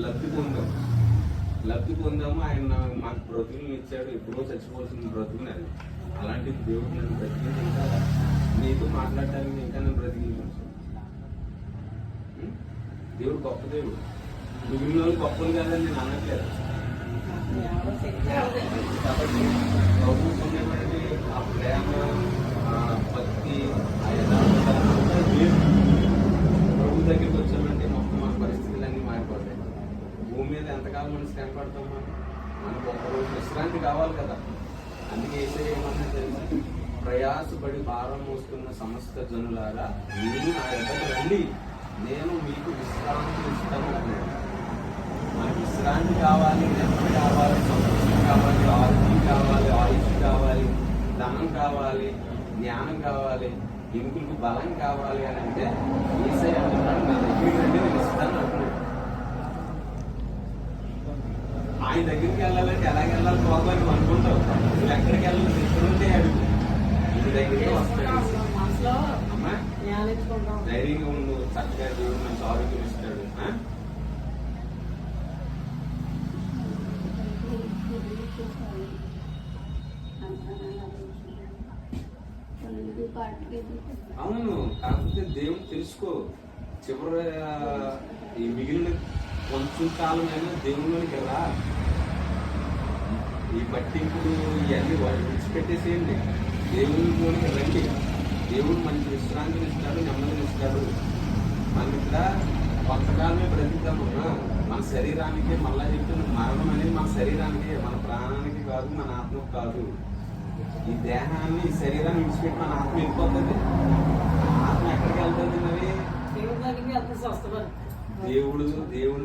లబ్ధి పొందాం. లబ్ధి పొందాము. ఆయన మాకు బ్రతుకుని ఇచ్చాడు. ఎప్పుడో చచ్చిపోవాల్సిన బ్రతుకుని అది. అలాంటి దేవుడు నన్ను బ్రతికించా. నీతో మాట్లాడటానికి ఇంకా నన్ను బ్రతికించాను. దేవుడు గొప్ప దేవుడు. మిగిలిన వాళ్ళు గొప్పలు కాదని నేను అనట్లేదు. కాబట్టి ప్రభు పొందేటువంటి ఆ ప్రేమ, భక్తి, ఆ యథార్థత లేదు. ప్రభు దగ్గరికి వచ్చామంటే మొత్తం మన పరిస్థితులన్నీ మారిపోతాయి. భూమి మీద ఎంతకాలం మనం శ్రమ పడతాం? మనకు ఒకరోజు విశ్రాంతి కావాలి కదా. అందుకే ఏమన్నా తెలుసు, ప్రయాసపడి భారం మోస్తున్న సమస్త జనులారా మీరు నా ఎద్దకు రండి, నేను మీకు విశ్రాంతి ఇస్తాను అన్నాడు. మనకి విశ్రాంతి కావాలి, నెమ్మది కావాలి, సంతోషం కావాలి, ఆరోగ్యం కావాలి, ఆయుష్ కావాలి, ధనం కావాలి, జ్ఞానం కావాలి, ఎముకలకు బలం కావాలి అని అంటే యేసయ్య అంటున్నాడు, నా దగ్గరికి రండి, నేను ఇస్తాను అంటున్నాడు. ఆయన దగ్గరికి వెళ్ళాలంటే ఎలాగ వెళ్ళాలి బాబు అని అనుకుంటావు. నువ్వు ఎక్కడికి వెళ్ళాలి? ఎక్కడుంటే అడుగు, నీ దగ్గరికి వస్తాడు. అమ్మా ధైర్యంగా ఉండు, చక్కగా దేవుడు మంచి ఆరోగ్యం ఇస్తాడు. అవును, కాకపోతే దేవుడు తెలుసుకో. చివరి ఈ మిగిలిన కొంచెం కాలమైనా దేవుళ్ళకి రా. ఈ పట్టింపులు ఇవన్నీ వాళ్ళు విడిచిపెట్టేసేయండి. దేవుళ్ళకి రండి. దేవుడు మంచి విశ్రాంతిని ఇస్తాడు, నెమ్మదిని ఇస్తాడు. మనకి ఇక్కడ కొంతకాలమే బ్రతికుతామన్నా. మన శరీరానికి మళ్ళా చెప్తున్న మరణం అనేది మన శరీరానికి, మన ప్రాణానికి కాదు, మన ఆత్మకు కాదు. ఈ దేహాన్ని, ఈ శరీరాన్ని విడిచిపెట్టి మన ఆత్మ వెళ్ళిపోతుంది. ఆత్మ ఎక్కడికి వెళ్తుంది? మరి దేవుడి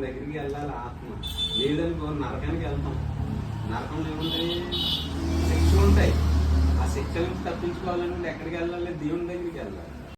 దగ్గరికి వెళ్ళాలి ఆత్మ. లేదనుకో నరకానికి వెళ్తాం. నరకంలో ఏముంటాయి? శిక్షలు ఉంటాయి. ఆ శిక్షల నుంచి తప్పించుకోవాలంటే ఎక్కడికి వెళ్ళాలి? దేవుని దగ్గరికి వెళ్ళాలి.